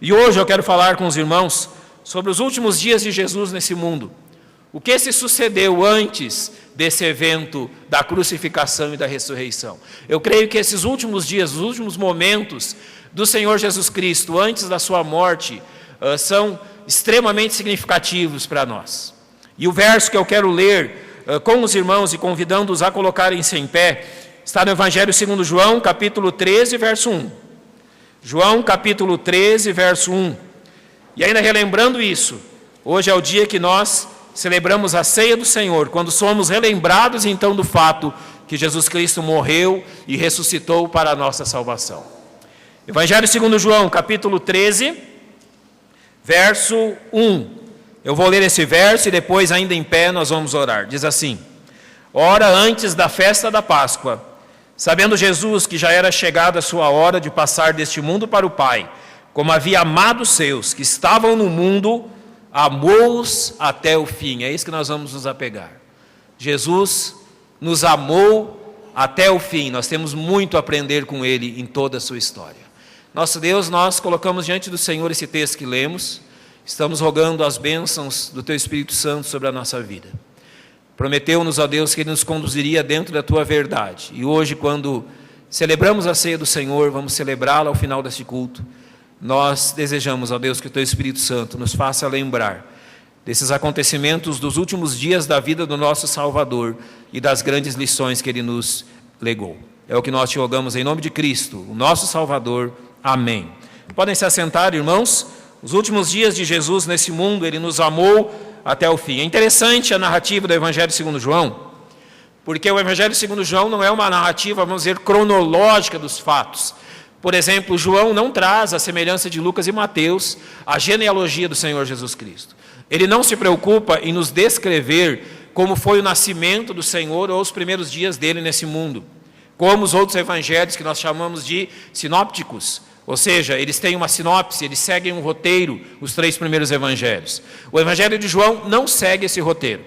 E hoje eu quero falar com os irmãos sobre os últimos dias de Jesus nesse mundo. O que se sucedeu antes desse evento da crucificação e da ressurreição? Eu creio que esses últimos dias, os últimos momentos do Senhor Jesus Cristo, antes da sua morte, são extremamente significativos para nós. E o verso que eu quero ler com os irmãos e convidando-os a colocarem-se em pé, está no Evangelho segundo João, capítulo 13, verso 1. João, capítulo 13, verso 1. E ainda relembrando isso, hoje é o dia que nós celebramos a ceia do Senhor, quando somos relembrados então do fato que Jesus Cristo morreu e ressuscitou para a nossa salvação. Evangelho segundo João, capítulo 13, verso 1. Eu vou ler esse verso e depois, ainda em pé, nós vamos orar. Diz assim: Ora, antes da festa da Páscoa, sabendo Jesus que já era chegada a sua hora de passar deste mundo para o Pai, como havia amado os seus que estavam no mundo, amou-os até o fim. É isso que nós vamos nos apegar. Jesus nos amou até o fim. Nós temos muito a aprender com Ele em toda a sua história. Nosso Deus, nós colocamos diante do Senhor esse texto que lemos. Estamos rogando as bênçãos do Teu Espírito Santo sobre a nossa vida. Prometeu-nos, ó Deus, que Ele nos conduziria dentro da Tua verdade. E hoje, quando celebramos a ceia do Senhor, vamos celebrá-la ao final deste culto. Nós desejamos, ó Deus, que o Teu Espírito Santo nos faça lembrar desses acontecimentos dos últimos dias da vida do nosso Salvador e das grandes lições que Ele nos legou. É o que nós te rogamos em nome de Cristo, o nosso Salvador. Amém. Podem se assentar, irmãos. Os últimos dias de Jesus nesse mundo, Ele nos amou até o fim. É interessante a narrativa do Evangelho segundo João, porque o Evangelho segundo João não é uma narrativa, vamos dizer, cronológica dos fatos. Por exemplo, João não traz, a semelhança de Lucas e Mateus, a genealogia do Senhor Jesus Cristo. Ele não se preocupa em nos descrever como foi o nascimento do Senhor ou os primeiros dias dele nesse mundo, como os outros evangelhos que nós chamamos de sinópticos. Ou seja, eles têm uma sinopse, eles seguem um roteiro, os 3 primeiros evangelhos. O Evangelho de João não segue esse roteiro.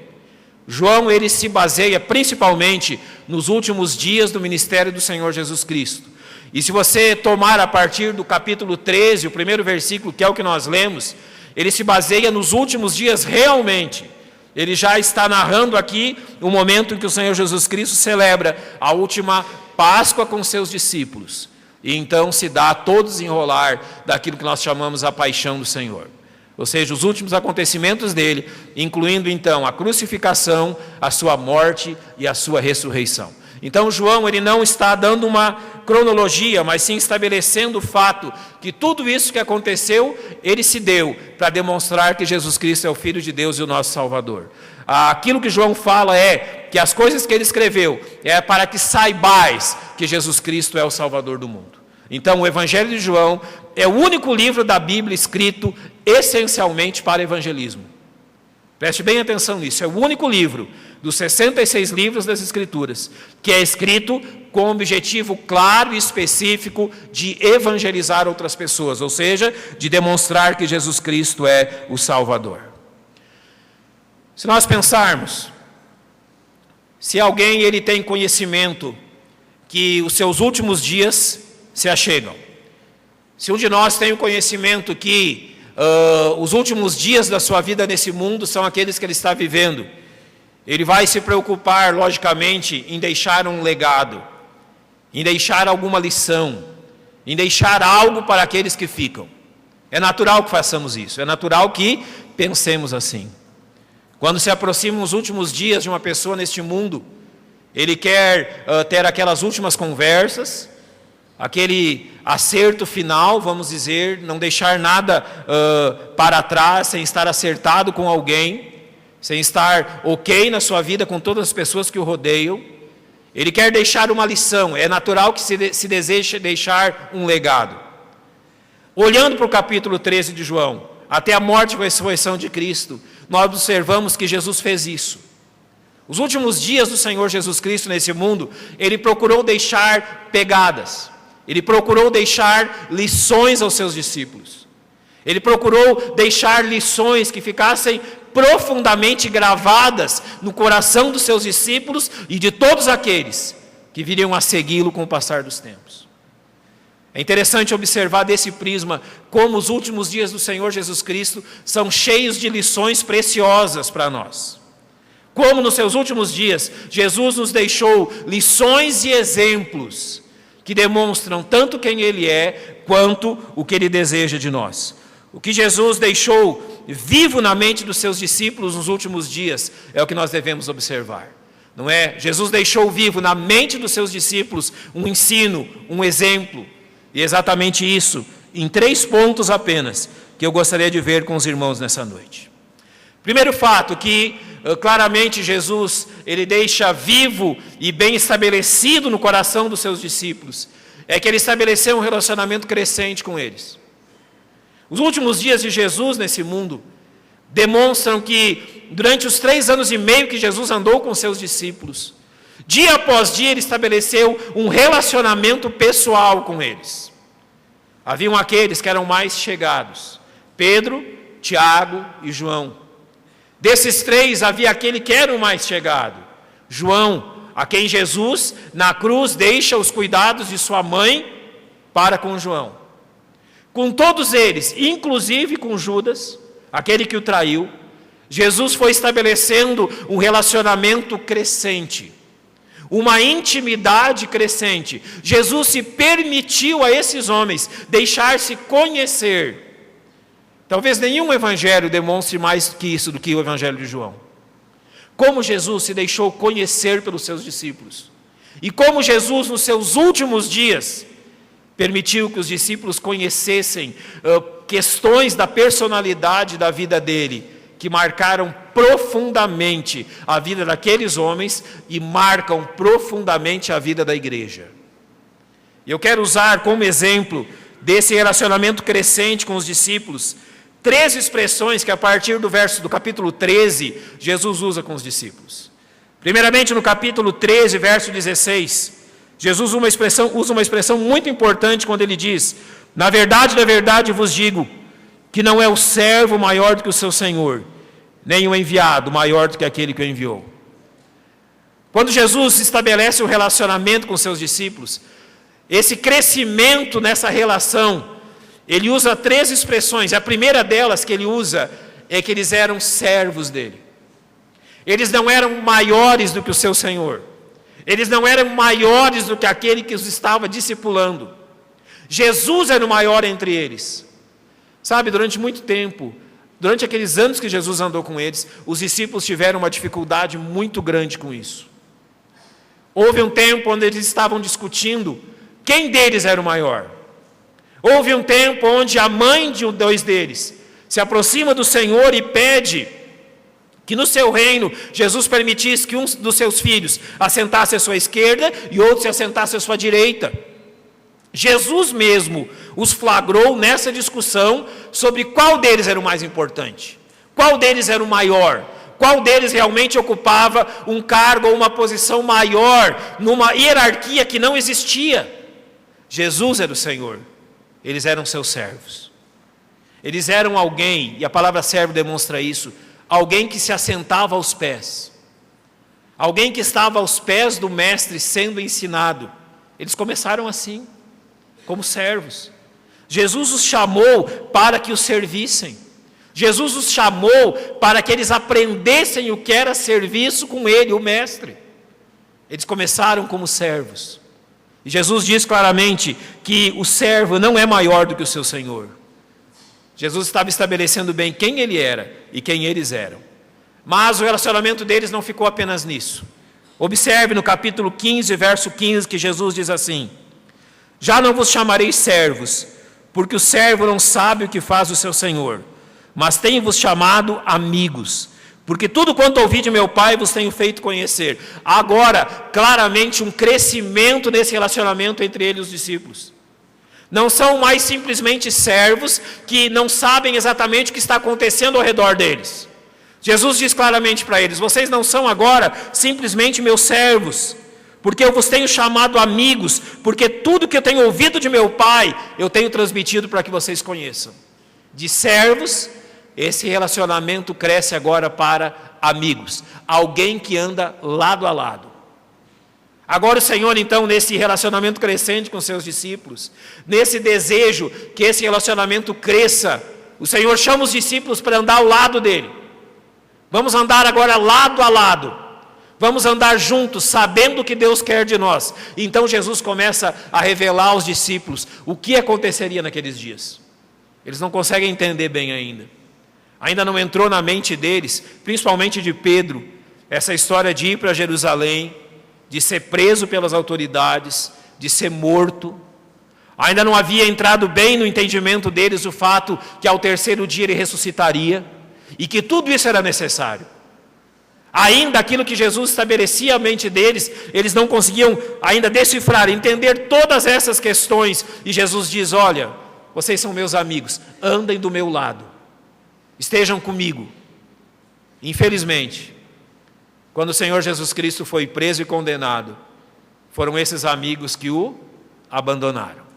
João, ele se baseia principalmente nos últimos dias do ministério do Senhor Jesus Cristo. E se você tomar a partir do capítulo 13, o primeiro versículo, que é o que nós lemos, ele se baseia nos últimos dias realmente. Ele já está narrando aqui o momento em que o Senhor Jesus Cristo celebra a última Páscoa com seus discípulos. E então se dá todo o desenrolar daquilo que nós chamamos a paixão do Senhor. Ou seja, os últimos acontecimentos dele, incluindo então a crucificação, a sua morte e a sua ressurreição. Então João, ele não está dando uma cronologia, mas sim estabelecendo o fato que tudo isso que aconteceu, ele se deu para demonstrar que Jesus Cristo é o Filho de Deus e o nosso Salvador. Aquilo que João fala é que as coisas que ele escreveu é para que saibais que Jesus Cristo é o Salvador do mundo. Então o Evangelho de João é o único livro da Bíblia escrito essencialmente para evangelismo. Preste bem atenção nisso, é o único livro dos 66 livros das Escrituras que é escrito com o objetivo claro e específico de evangelizar outras pessoas, ou seja, de demonstrar que Jesus Cristo é o Salvador. Se nós pensarmos, se alguém ele tem conhecimento que os seus últimos dias se achegam, se um de nós tem o conhecimento que os últimos dias da sua vida nesse mundo são aqueles que ele está vivendo, ele vai se preocupar, logicamente, em deixar um legado, em deixar alguma lição, em deixar algo para aqueles que ficam. É natural que façamos isso, é natural que pensemos assim. Quando se aproximam os últimos dias de uma pessoa neste mundo, ele quer ter aquelas últimas conversas, aquele acerto final, vamos dizer, não deixar nada para trás, sem estar acertado com alguém, sem estar ok na sua vida com todas as pessoas que o rodeiam. Ele quer deixar uma lição, é natural que se deseje deixar um legado. Olhando para o capítulo 13 de João, até a morte e a ressurreição de Cristo, nós observamos que Jesus fez isso. Os últimos dias do Senhor Jesus Cristo nesse mundo, Ele procurou deixar pegadas, Ele procurou deixar lições aos seus discípulos, Ele procurou deixar lições que ficassem profundamente gravadas no coração dos seus discípulos e de todos aqueles que viriam a segui-lo com o passar dos tempos. É interessante observar desse prisma como os últimos dias do Senhor Jesus Cristo são cheios de lições preciosas para nós. Como nos seus últimos dias, Jesus nos deixou lições e exemplos que demonstram tanto quem Ele é, quanto o que Ele deseja de nós. O que Jesus deixou vivo na mente dos seus discípulos nos últimos dias é o que nós devemos observar. Não é? Jesus deixou vivo na mente dos seus discípulos um ensino, um exemplo. E exatamente isso, em 3 pontos apenas, que eu gostaria de ver com os irmãos nessa noite. Primeiro fato, que claramente Jesus, ele deixa vivo e bem estabelecido no coração dos seus discípulos, é que ele estabeleceu um relacionamento crescente com eles. Os últimos dias de Jesus nesse mundo demonstram que, durante os 3 anos e meio que Jesus andou com seus discípulos, dia após dia ele estabeleceu um relacionamento pessoal com eles. Haviam aqueles que eram mais chegados: Pedro, Tiago e João. Desses 3 havia aquele que era o mais chegado, João, a quem Jesus na cruz deixa os cuidados de sua mãe para com João. Com todos eles, inclusive com Judas, aquele que o traiu, Jesus foi estabelecendo um relacionamento crescente, uma intimidade crescente. Jesus se permitiu a esses homens deixar-se conhecer. Talvez nenhum evangelho demonstre mais que isso do que o evangelho de João. Como Jesus se deixou conhecer pelos seus discípulos. E como Jesus, nos seus últimos dias, permitiu que os discípulos conhecessem questões da personalidade da vida dele, que marcaram profundamente a vida daqueles homens e marcam profundamente a vida da igreja. Eu quero usar como exemplo desse relacionamento crescente com os discípulos 3 expressões que, a partir do capítulo 13, Jesus usa com os discípulos. Primeiramente, no capítulo 13, verso 16, Jesus usa uma expressão muito importante quando ele diz: na verdade vos digo, que não é o servo maior do que o seu senhor, nem o enviado maior do que aquele que o enviou. Quando Jesus estabelece um relacionamento com seus discípulos, esse crescimento nessa relação, ele usa 3 expressões. A primeira delas que ele usa é que eles eram servos dele. Eles não eram maiores do que o seu Senhor. Eles não eram maiores do que aquele que os estava discipulando. Jesus era o maior entre eles. Sabe, durante muito tempo, durante aqueles anos que Jesus andou com eles, os discípulos tiveram uma dificuldade muito grande com isso. Houve um tempo onde eles estavam discutindo quem deles era o maior. Houve um tempo onde a mãe de 2 deles se aproxima do Senhor e pede que no seu reino Jesus permitisse que um dos seus filhos assentasse à sua esquerda e outro se assentasse à sua direita. Jesus mesmo os flagrou nessa discussão sobre qual deles era o mais importante, qual deles era o maior, qual deles realmente ocupava um cargo ou uma posição maior numa hierarquia que não existia. Jesus era o Senhor. Eles eram seus servos. Eles eram alguém, e a palavra servo demonstra isso, alguém que se assentava aos pés. Alguém que estava aos pés do mestre sendo ensinado. Eles começaram assim, como servos. Jesus os chamou para que os servissem. Jesus os chamou para que eles aprendessem o que era serviço com ele, o mestre. Eles começaram como servos. E Jesus diz claramente que o servo não é maior do que o seu Senhor. Jesus estava estabelecendo bem quem ele era e quem eles eram. Mas o relacionamento deles não ficou apenas nisso. Observe no capítulo 15, verso 15, que Jesus diz assim: já não vos chamarei servos, porque o servo não sabe o que faz o seu Senhor, mas tenho-vos chamado amigos, porque tudo quanto ouvi de meu Pai vos tenho feito conhecer. Agora, claramente, um crescimento nesse relacionamento entre ele e os discípulos. Não são mais simplesmente servos que não sabem exatamente o que está acontecendo ao redor deles. Jesus diz claramente para eles: vocês não são agora simplesmente meus servos, porque eu vos tenho chamado amigos, porque tudo que eu tenho ouvido de meu Pai, eu tenho transmitido para que vocês conheçam. De servos, esse relacionamento cresce agora para amigos, alguém que anda lado a lado, Agora o Senhor, então, nesse relacionamento crescente com seus discípulos, nesse desejo que esse relacionamento cresça, o Senhor chama os discípulos para andar ao lado dele. Vamos andar agora lado a lado. Vamos andar juntos, sabendo o que Deus quer de nós. Então Jesus começa a revelar aos discípulos o que aconteceria naqueles dias. Eles não conseguem entender bem ainda. Ainda não entrou na mente deles, principalmente de Pedro, essa história de ir para Jerusalém, de ser preso pelas autoridades, de ser morto. Ainda não havia entrado bem no entendimento deles o fato que ao terceiro dia ele ressuscitaria e que tudo isso era necessário. Ainda aquilo que Jesus estabelecia a mente deles, eles não conseguiam ainda decifrar, entender todas essas questões. E Jesus diz: olha, vocês são meus amigos, andem do meu lado, estejam comigo. Infelizmente, quando o Senhor Jesus Cristo foi preso e condenado, foram esses amigos que o abandonaram.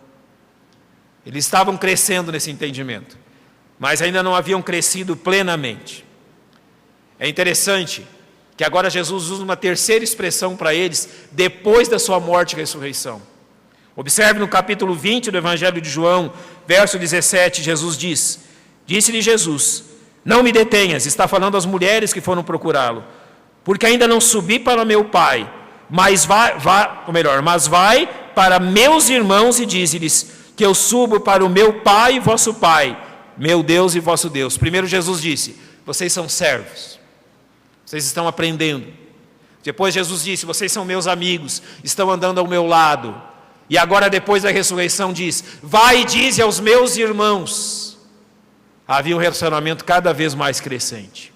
Eles estavam crescendo nesse entendimento, mas ainda não haviam crescido plenamente. É interessante que agora Jesus usa uma terceira expressão para eles, depois da sua morte e ressurreição. Observe no capítulo 20 do Evangelho de João, verso 17, Jesus diz: disse-lhe Jesus: não me detenhas, está falando às mulheres que foram procurá-lo, porque ainda não subi para meu Pai, mas vai para meus irmãos e dize-lhes que eu subo para o meu Pai e vosso Pai, meu Deus e vosso Deus. Primeiro Jesus disse: vocês são servos, vocês estão aprendendo. Depois Jesus disse: vocês são meus amigos, estão andando ao meu lado. E agora, depois da ressurreição, diz: vai e dize aos meus irmãos. Havia um relacionamento cada vez mais crescente.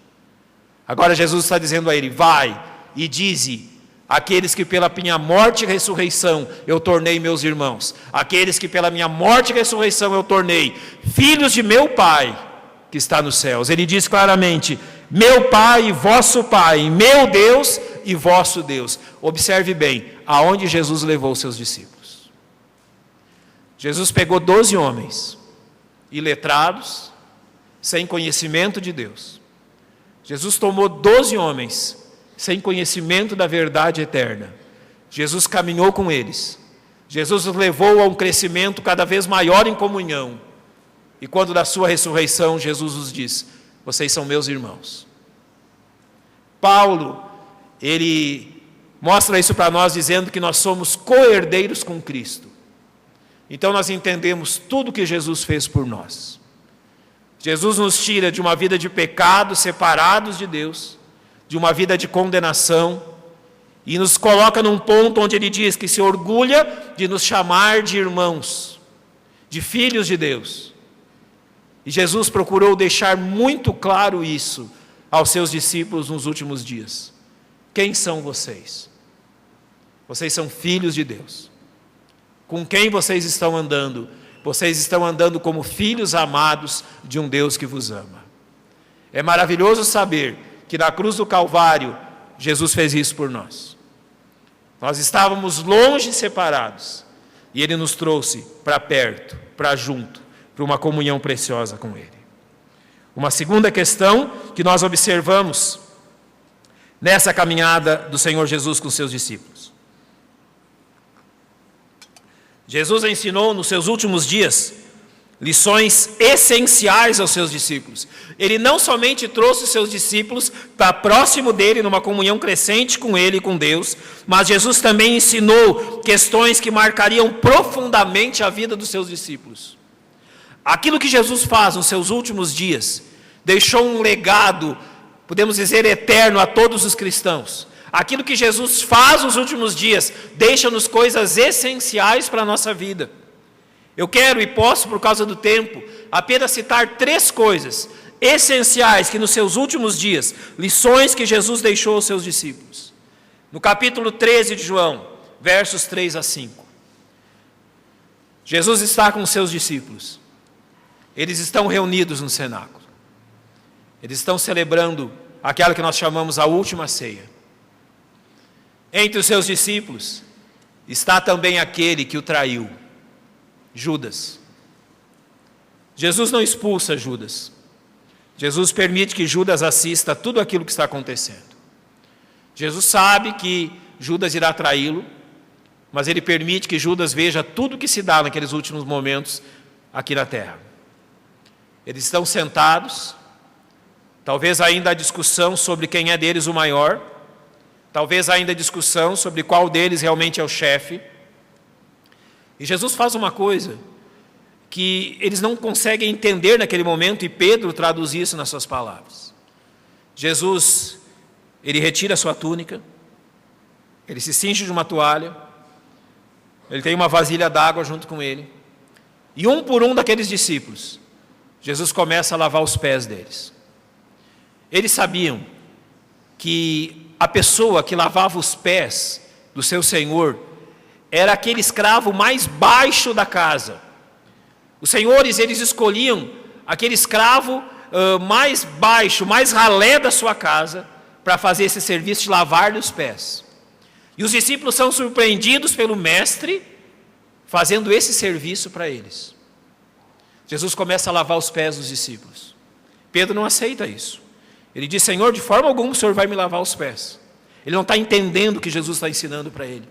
Agora Jesus está dizendo a ele: vai e dize aqueles que pela minha morte e ressurreição eu tornei meus irmãos, aqueles que pela minha morte e ressurreição eu tornei filhos de meu Pai que está nos céus. Ele diz claramente: meu Pai e vosso Pai, meu Deus e vosso Deus. Observe bem aonde Jesus levou os seus discípulos. Jesus pegou 12 homens iletrados, sem conhecimento de Deus. Jesus tomou 12 homens sem conhecimento da verdade eterna. Jesus caminhou com eles. Jesus os levou a um crescimento cada vez maior em comunhão. E quando da sua ressurreição, Jesus os diz: vocês são meus irmãos. Paulo, ele mostra isso para nós dizendo que nós somos co-herdeiros com Cristo. Então nós entendemos tudo que Jesus fez por nós. Jesus nos tira de uma vida de pecado, separados de Deus, de uma vida de condenação, e nos coloca num ponto onde Ele diz que se orgulha de nos chamar de irmãos, de filhos de Deus. E Jesus procurou deixar muito claro isso aos seus discípulos nos últimos dias. Quem são vocês? Vocês são filhos de Deus. Com quem vocês estão andando? Vocês estão andando como filhos amados de um Deus que vos ama. É maravilhoso saber que na cruz do Calvário, Jesus fez isso por nós. Nós estávamos longe e separados, e Ele nos trouxe para perto, para junto, para uma comunhão preciosa com Ele. Uma segunda questão que nós observamos nessa caminhada do Senhor Jesus com seus discípulos. Jesus ensinou nos seus últimos dias lições essenciais aos seus discípulos. Ele não somente trouxe os seus discípulos para próximo dele, numa comunhão crescente com ele e com Deus, mas Jesus também ensinou questões que marcariam profundamente a vida dos seus discípulos. Aquilo que Jesus faz nos seus últimos dias deixou um legado, podemos dizer, eterno a todos os cristãos. Aquilo que Jesus faz nos últimos dias deixa-nos coisas essenciais para a nossa vida. Eu quero e posso, por causa do tempo, apenas citar 3 coisas essenciais que nos seus últimos dias, lições que Jesus deixou aos seus discípulos. No capítulo 13 de João, versos 3 a 5. Jesus está com os seus discípulos. Eles estão reunidos no cenáculo. Eles estão celebrando aquela que nós chamamos a última ceia. Entre os seus discípulos está também aquele que o traiu, Judas. Jesus não expulsa Judas. Jesus permite que Judas assista a tudo aquilo que está acontecendo. Jesus sabe que Judas irá traí-lo, mas ele permite que Judas veja tudo o que se dá naqueles últimos momentos aqui na terra. Eles estão sentados, talvez ainda a discussão sobre quem é deles o maior, talvez ainda a discussão sobre qual deles realmente é o chefe. E Jesus faz uma coisa que eles não conseguem entender naquele momento, e Pedro traduz isso nas suas palavras. Jesus, ele retira a sua túnica, ele se cinge de uma toalha, ele tem uma vasilha d'água junto com ele, e um por um daqueles discípulos, Jesus começa a lavar os pés deles. Eles sabiam que a pessoa que lavava os pés do seu Senhor era aquele escravo mais baixo da casa. Os senhores, eles escolhiam aquele escravo mais baixo, mais ralé da sua casa, para fazer esse serviço de lavar-lhe os pés. E os discípulos são surpreendidos pelo mestre fazendo esse serviço para eles. Jesus começa a lavar os pés dos discípulos. Pedro não aceita isso. Ele diz: Senhor, de forma alguma o Senhor vai me lavar os pés. Ele não está entendendo o que Jesus está ensinando para ele.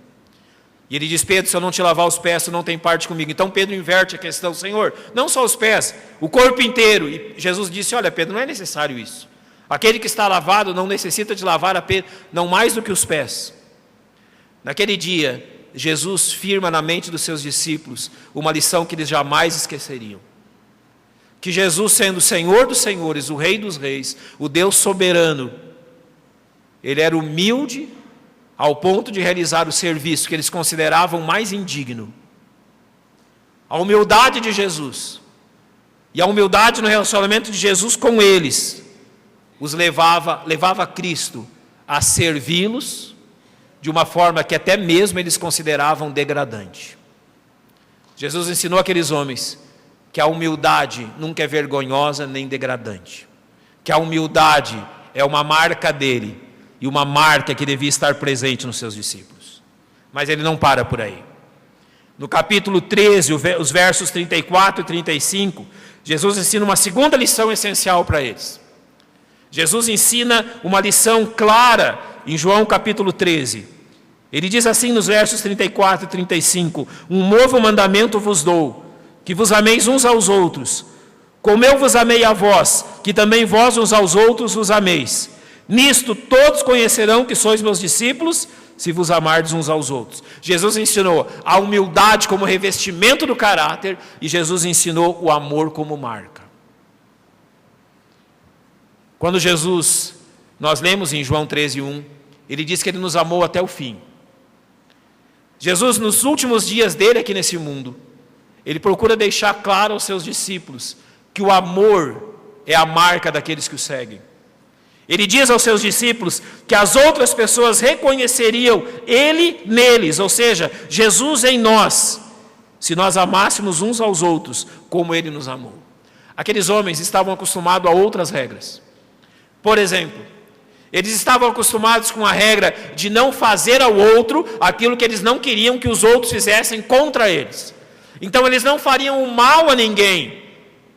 E ele diz: Pedro, se eu não te lavar os pés, tu não tem parte comigo. Então Pedro inverte a questão: Senhor, não só os pés, o corpo inteiro. E Jesus disse: olha, Pedro, não é necessário isso. Aquele que está lavado não necessita de lavar apenas, não mais do que os pés. Naquele dia, Jesus firma na mente dos seus discípulos uma lição que eles jamais esqueceriam. Que Jesus, sendo o Senhor dos senhores, o Rei dos reis, o Deus soberano, ele era humilde ao ponto de realizar o serviço que eles consideravam mais indigno. A humildade de Jesus e a humildade no relacionamento de Jesus com eles os levava Cristo a servi-los de uma forma que até mesmo eles consideravam degradante. Jesus ensinou aqueles homens que a humildade nunca é vergonhosa nem degradante, que a humildade é uma marca dele, e uma marca que devia estar presente nos seus discípulos. Mas ele não para por aí. No capítulo 13, os versos 34 e 35, Jesus ensina uma segunda lição essencial para eles. Jesus ensina uma lição clara em João capítulo 13. Ele diz assim nos versos 34 e 35: um novo mandamento vos dou, que vos ameis uns aos outros, como eu vos amei a vós, que também vós uns aos outros vos ameis. Nisto todos conhecerão que sois meus discípulos, se vos amardes uns aos outros. Jesus ensinou a humildade como revestimento do caráter, e Jesus ensinou o amor como marca. Quando Jesus, nós lemos em João 13:1, ele diz que ele nos amou até o fim. Jesus, nos últimos dias dele aqui nesse mundo, ele procura deixar claro aos seus discípulos que o amor é a marca daqueles que o seguem. Ele diz aos seus discípulos que as outras pessoas reconheceriam ele neles, ou seja, Jesus em nós, se nós amássemos uns aos outros como ele nos amou. Aqueles homens estavam acostumados a outras regras. Por exemplo, eles estavam acostumados com a regra de não fazer ao outro aquilo que eles não queriam que os outros fizessem contra eles. Então eles não fariam o mal a ninguém,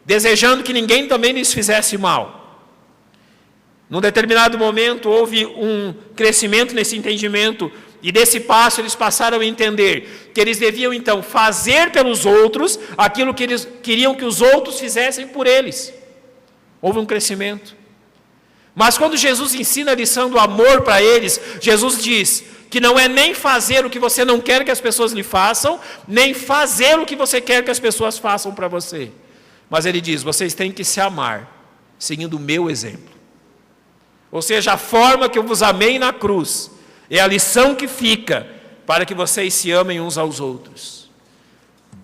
desejando que ninguém também lhes fizesse mal. Num determinado momento houve um crescimento nesse entendimento, e desse passo eles passaram a entender que eles deviam então fazer pelos outros aquilo que eles queriam que os outros fizessem por eles. Houve um crescimento. Mas quando Jesus ensina a lição do amor para eles, Jesus diz que não é nem fazer o que você não quer que as pessoas lhe façam, nem fazer o que você quer que as pessoas façam para você. Mas ele diz: vocês têm que se amar, seguindo o meu exemplo. Ou seja, a forma que eu vos amei na cruz é a lição que fica para que vocês se amem uns aos outros.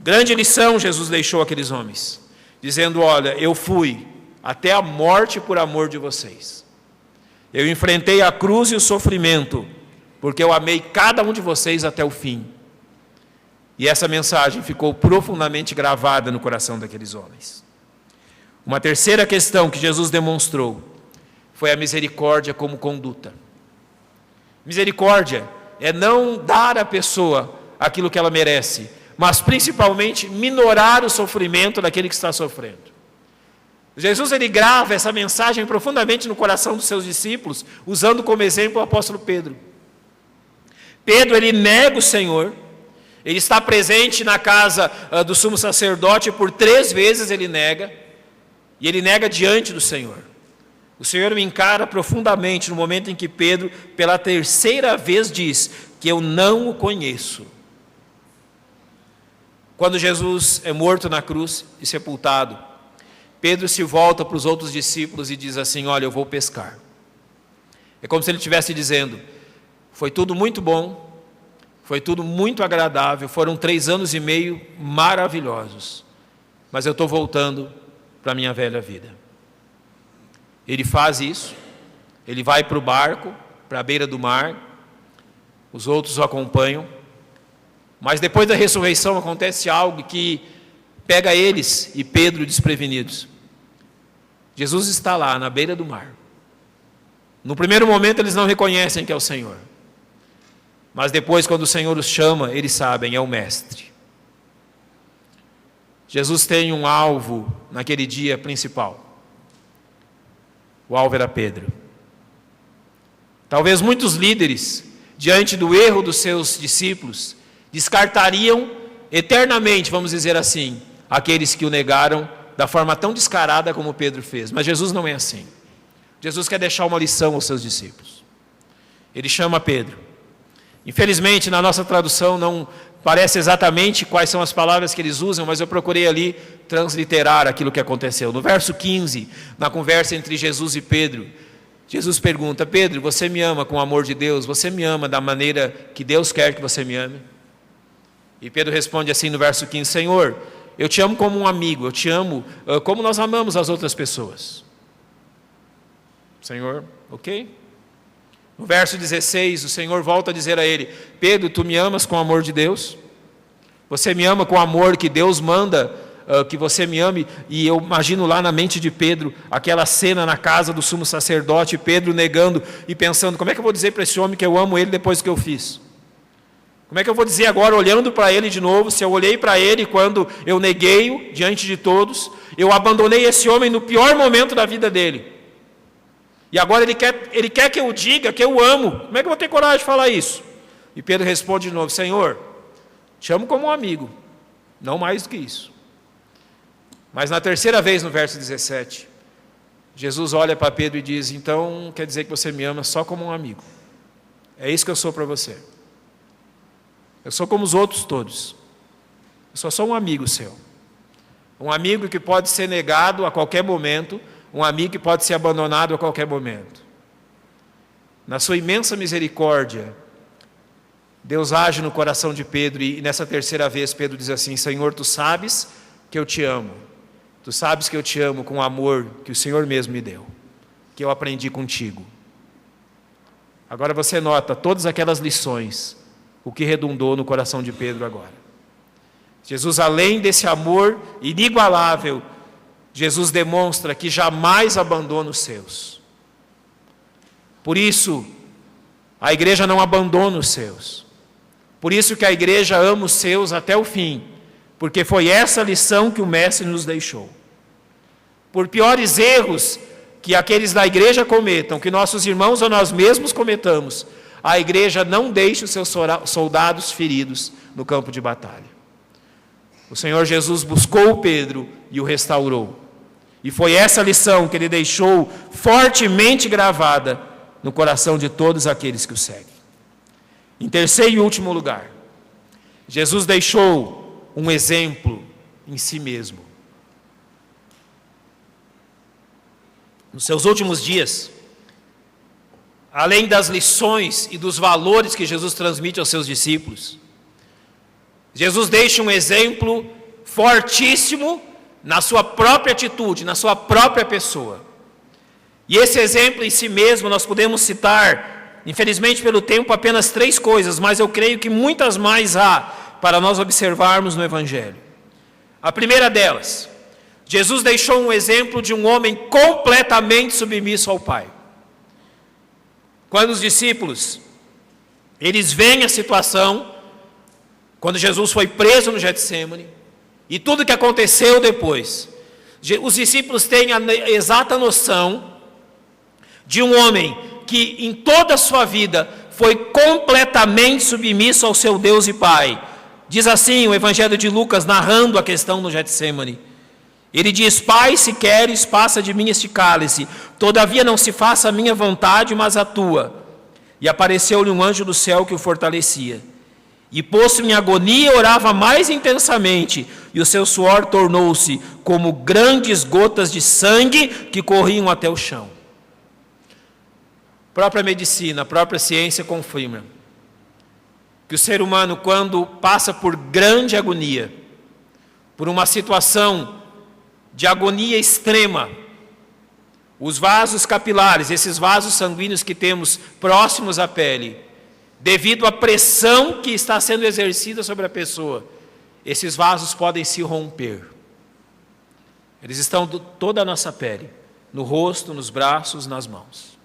Grande lição Jesus deixou àqueles homens, dizendo: olha, eu fui até a morte por amor de vocês. Eu enfrentei a cruz e o sofrimento, porque eu amei cada um de vocês até o fim. E essa mensagem ficou profundamente gravada no coração daqueles homens. Uma terceira questão que Jesus demonstrou foi a misericórdia como conduta. Misericórdia é não dar à pessoa aquilo que ela merece, mas principalmente minorar o sofrimento daquele que está sofrendo. Jesus, ele grava essa mensagem profundamente no coração dos seus discípulos, usando como exemplo o apóstolo Pedro. Pedro, ele nega o Senhor, Ele está presente na casa do sumo sacerdote, por 3 vezes ele nega, e ele nega diante do Senhor. O Senhor me encara profundamente no momento em que Pedro, pela 3ª vez, diz que eu não o conheço. Quando Jesus é morto na cruz e sepultado, Pedro se volta para os outros discípulos e diz assim: olha, eu vou pescar. É como se ele estivesse dizendo: foi tudo muito bom, foi tudo muito agradável, foram 3 anos e meio maravilhosos, mas eu estou voltando para a minha velha vida. Ele faz isso, ele vai para o barco, para a beira do mar, os outros o acompanham, mas depois da ressurreição acontece algo que pega eles e Pedro desprevenidos. Jesus está lá na beira do mar. No primeiro momento eles não reconhecem que é o Senhor, mas depois, quando o Senhor os chama, eles sabem, é o Mestre. Jesus tem um alvo naquele dia principal. O alvo era Pedro. Talvez muitos líderes, diante do erro dos seus discípulos, descartariam eternamente, vamos dizer assim, aqueles que o negaram da forma tão descarada como Pedro fez. Mas Jesus não é assim. Jesus quer deixar uma lição aos seus discípulos. Ele chama Pedro. Infelizmente, na nossa tradução não parece exatamente quais são as palavras que eles usam, mas eu procurei ali transliterar aquilo que aconteceu. No verso 15, na conversa entre Jesus e Pedro, Jesus pergunta: Pedro, você me ama com o amor de Deus? Você me ama da maneira que Deus quer que você me ame? E Pedro responde assim no verso 15: Senhor, eu te amo como um amigo, eu te amo como nós amamos as outras pessoas. Senhor, ok? No verso 16, o Senhor volta a dizer a ele: Pedro, tu me amas com o amor de Deus? Você me ama com o amor que Deus manda que você me ame? E eu imagino lá na mente de Pedro aquela cena na casa do sumo sacerdote, Pedro negando e pensando: como é que eu vou dizer para esse homem que eu amo ele depois do que eu fiz? Como é que eu vou dizer agora, olhando para ele de novo, se eu olhei para ele quando eu neguei-o diante de todos, eu abandonei esse homem no pior momento da vida dele, e agora ele quer que eu diga que eu amo. Como é que eu vou ter coragem de falar isso? E Pedro responde de novo: Senhor, te amo como um amigo, não mais do que isso. Mas na 3ª vez, no verso 17, Jesus olha para Pedro e diz: então quer dizer que você me ama só como um amigo? É isso que eu sou para você. Eu sou como os outros todos. Eu só sou um amigo seu. Um amigo que pode ser negado a qualquer momento, um amigo que pode ser abandonado a qualquer momento. Na sua imensa misericórdia, Deus age no coração de Pedro, e nessa 3ª vez Pedro diz assim: Senhor, tu sabes que eu te amo. Tu sabes que eu te amo com o amor que o Senhor mesmo me deu, que eu aprendi contigo. Agora você nota todas aquelas lições, o que redundou no coração de Pedro agora. Jesus, além desse amor inigualável, Jesus demonstra que jamais abandona os seus. Por isso, a igreja não abandona os seus. Por isso que a igreja ama os seus até o fim, porque foi essa lição que o Mestre nos deixou. Por piores erros que aqueles da igreja cometam, que nossos irmãos ou nós mesmos cometamos, a igreja não deixa os seus soldados feridos no campo de batalha. O Senhor Jesus buscou Pedro e o restaurou. E foi essa lição que ele deixou fortemente gravada no coração de todos aqueles que o seguem. Em terceiro e último lugar, Jesus deixou um exemplo em si mesmo. Nos seus últimos dias, além das lições e dos valores que Jesus transmite aos seus discípulos, Jesus deixa um exemplo fortíssimo na sua própria atitude, na sua própria pessoa. E esse exemplo em si mesmo nós podemos citar, infelizmente pelo tempo, apenas 3 coisas, mas eu creio que muitas mais há para nós observarmos no Evangelho. A primeira delas, Jesus deixou um exemplo de um homem completamente submisso ao Pai. Quando os discípulos, eles veem a situação, quando Jesus foi preso no Getsêmani, e tudo o que aconteceu depois, os discípulos têm a exata noção de um homem que em toda a sua vida foi completamente submisso ao seu Deus e Pai, Diz assim o Evangelho de Lucas, narrando a questão no Getsêmani. Ele diz: Pai, se queres, passa de mim este cálice, todavia não se faça a minha vontade, mas a tua. E apareceu-lhe um anjo do céu que o fortalecia. E posto em agonia, orava mais intensamente, e o seu suor tornou-se como grandes gotas de sangue que corriam até o chão. A própria medicina, a própria ciência confirma que o ser humano, quando passa por grande agonia, por uma situação de agonia extrema, os vasos capilares, esses vasos sanguíneos que temos próximos à pele, devido à pressão que está sendo exercida sobre a pessoa, esses vasos podem se romper. Eles estão toda a nossa pele, no rosto, nos braços, nas mãos.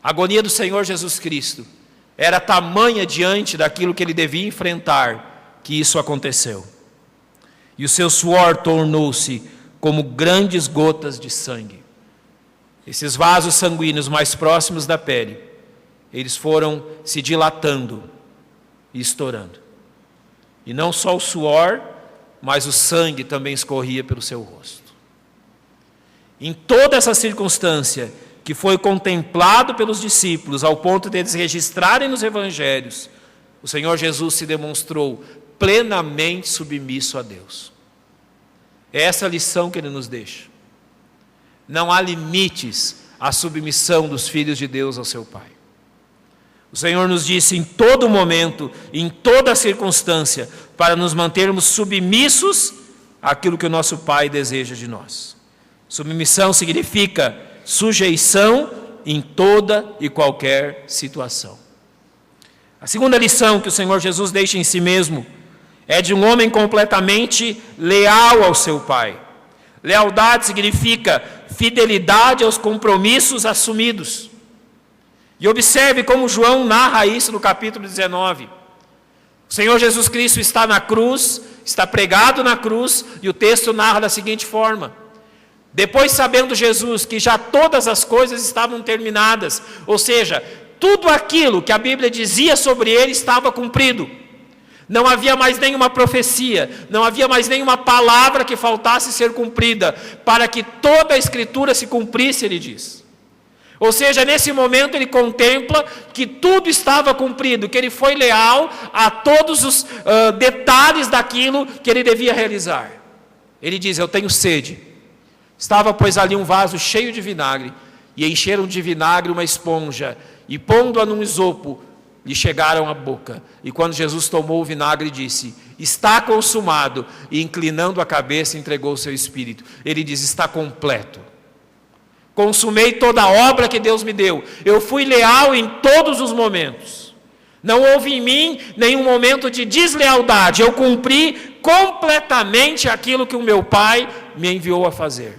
A agonia do Senhor Jesus Cristo era tamanha diante daquilo que ele devia enfrentar, que isso aconteceu. E o seu suor tornou-se como grandes gotas de sangue. Esses vasos sanguíneos mais próximos da pele, eles foram se dilatando e estourando. E não só o suor, mas o sangue também escorria pelo seu rosto. Em toda essa circunstância, que foi contemplado pelos discípulos, ao ponto de eles registrarem nos evangelhos, o Senhor Jesus se demonstrou plenamente submisso a Deus. É essa a lição que ele nos deixa. Não há limites à submissão dos filhos de Deus ao seu Pai. O Senhor nos disse em todo momento, em toda circunstância, para nos mantermos submissos àquilo que o nosso Pai deseja de nós. Submissão significa sujeição em toda e qualquer situação. A segunda lição que o Senhor Jesus deixa em si mesmo é de um homem completamente leal ao seu Pai. Lealdade significa fidelidade aos compromissos assumidos. E observe como João narra isso no capítulo 19. O Senhor Jesus Cristo está na cruz, está pregado na cruz, e o texto narra da seguinte forma: depois, sabendo Jesus que já todas as coisas estavam terminadas, ou seja, tudo aquilo que a Bíblia dizia sobre ele estava cumprido. Não havia mais nenhuma profecia, não havia mais nenhuma palavra que faltasse ser cumprida, para que toda a Escritura se cumprisse, ele diz. Ou seja, nesse momento ele contempla que tudo estava cumprido, que ele foi leal a todos os detalhes daquilo que ele devia realizar. Ele diz: eu tenho sede. Estava, pois, ali um vaso cheio de vinagre, e encheram de vinagre uma esponja, e pondo-a num isopo, lhe chegaram à boca. E quando Jesus tomou o vinagre, disse: está consumado, e inclinando a cabeça, entregou o seu espírito. Ele diz: está completo. Consumei toda a obra que Deus me deu. Eu fui leal em todos os momentos. Não houve em mim nenhum momento de deslealdade. Eu cumpri completamente aquilo que o meu Pai me enviou a fazer.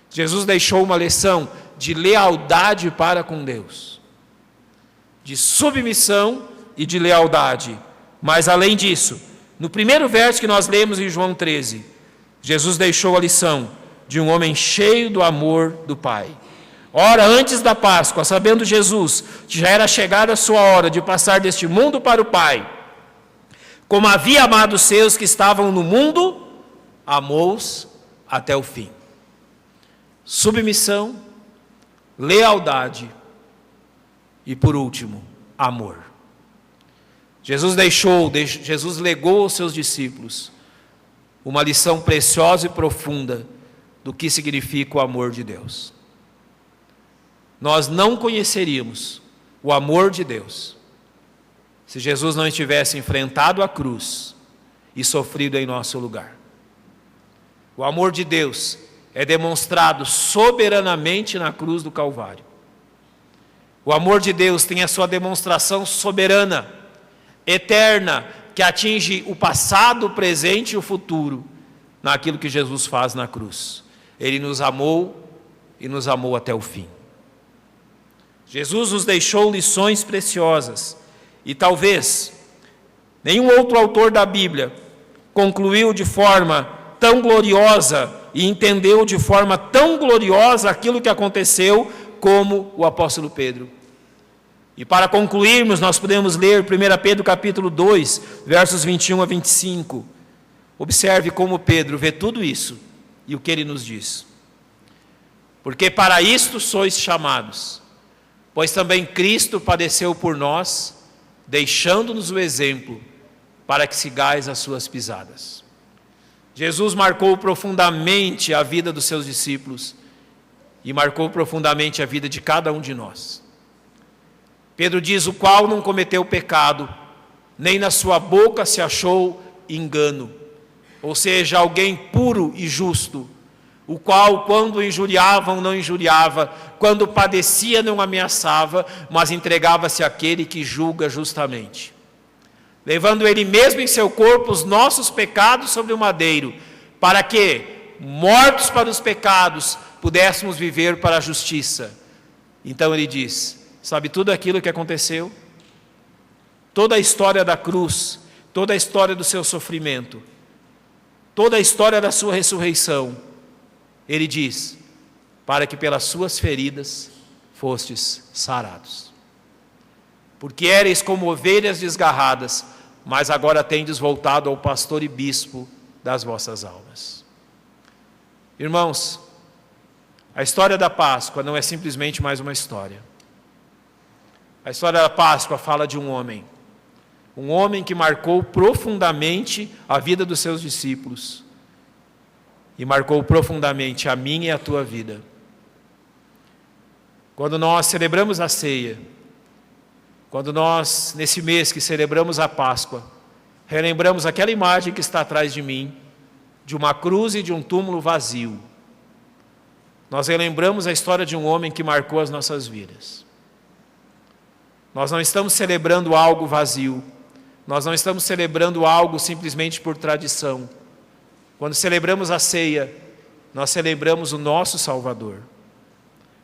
Jesus deixou uma lição de lealdade para com Deus, de submissão e de lealdade. Mas além disso, no primeiro verso que nós lemos em João 13, Jesus deixou a lição de um homem cheio do amor do Pai. Ora, antes da Páscoa, sabendo Jesus que já era chegada a sua hora de passar deste mundo para o Pai, como havia amado os seus que estavam no mundo, amou-os até o fim. Submissão, lealdade e, por último, amor. Jesus legou aos seus discípulos uma lição preciosa e profunda do que significa o amor de Deus. Nós não conheceríamos o amor de Deus se Jesus não tivesse enfrentado a cruz e sofrido em nosso lugar. O amor de Deus é demonstrado soberanamente na cruz do Calvário. O amor de Deus tem a sua demonstração soberana, eterna, que atinge o passado, o presente e o futuro, naquilo que Jesus faz na cruz. Ele nos amou e nos amou até o fim. Jesus nos deixou lições preciosas, e talvez nenhum outro autor da Bíblia concluiu de forma tão gloriosa e entendeu de forma tão gloriosa aquilo que aconteceu como o apóstolo Pedro. E para concluirmos, nós podemos ler 1 Pedro capítulo 2, versos 21 a 25. Observe como Pedro vê tudo isso e o que ele nos diz. Porque para isto sois chamados, pois também Cristo padeceu por nós, deixando-nos o exemplo, para que sigais as suas pisadas. Jesus marcou profundamente a vida dos seus discípulos e marcou profundamente a vida de cada um de nós. Pedro diz: o qual não cometeu pecado, nem na sua boca se achou engano. Ou seja, alguém puro e justo, o qual, quando injuriavam, não injuriava, quando padecia, não ameaçava, mas entregava-se àquele que julga justamente. Levando ele mesmo em seu corpo os nossos pecados sobre o madeiro, para que, mortos para os pecados, pudéssemos viver para a justiça. Então ele diz: sabe tudo aquilo que aconteceu? Toda a história da cruz, toda a história do seu sofrimento, toda a história da sua ressurreição, ele diz: para que pelas suas feridas fostes sarados. Porque éreis como ovelhas desgarradas, mas agora tendes voltado ao pastor e bispo das vossas almas. Irmãos, a história da Páscoa não é simplesmente mais uma história. A história da Páscoa fala de um homem que marcou profundamente a vida dos seus discípulos e marcou profundamente a minha e a tua vida. Quando nós celebramos a ceia, quando nós, nesse mês que celebramos a Páscoa, relembramos aquela imagem que está atrás de mim, de uma cruz e de um túmulo vazio. Nós relembramos a história de um homem que marcou as nossas vidas. Nós não estamos celebrando algo vazio, nós não estamos celebrando algo simplesmente por tradição. Quando celebramos a ceia, nós celebramos o nosso Salvador.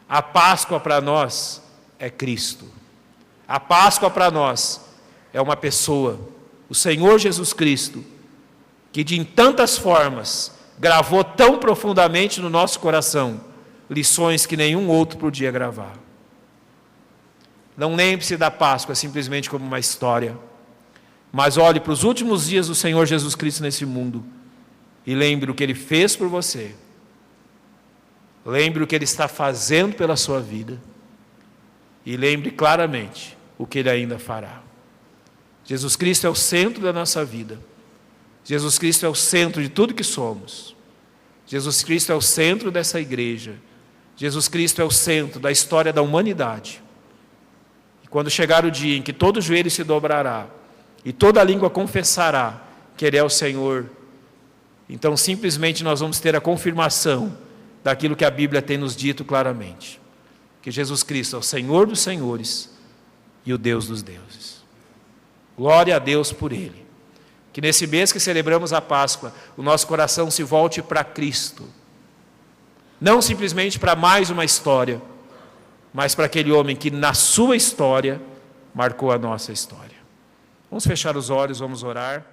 A Páscoa para nós é Cristo. A Páscoa para nós é uma pessoa, o Senhor Jesus Cristo, que de tantas formas gravou tão profundamente no nosso coração lições que nenhum outro podia gravar. Não lembre-se da Páscoa simplesmente como uma história, mas olhe para os últimos dias do Senhor Jesus Cristo nesse mundo e lembre o que Ele fez por você. Lembre o que Ele está fazendo pela sua vida e lembre claramente o que Ele ainda fará. Jesus Cristo é o centro da nossa vida. Jesus Cristo é o centro de tudo que somos. Jesus Cristo é o centro dessa igreja. Jesus Cristo é o centro da história da humanidade. E quando chegar o dia em que todo joelho se dobrará e toda língua confessará que Ele é o Senhor, então simplesmente nós vamos ter a confirmação daquilo que a Bíblia tem nos dito claramente, que Jesus Cristo é o Senhor dos senhores e o Deus dos deuses. Glória a Deus por Ele. Que nesse mês que celebramos a Páscoa, o nosso coração se volte para Cristo. Não simplesmente para mais uma história, mas para aquele homem que na sua história marcou a nossa história. Vamos fechar os olhos, vamos orar.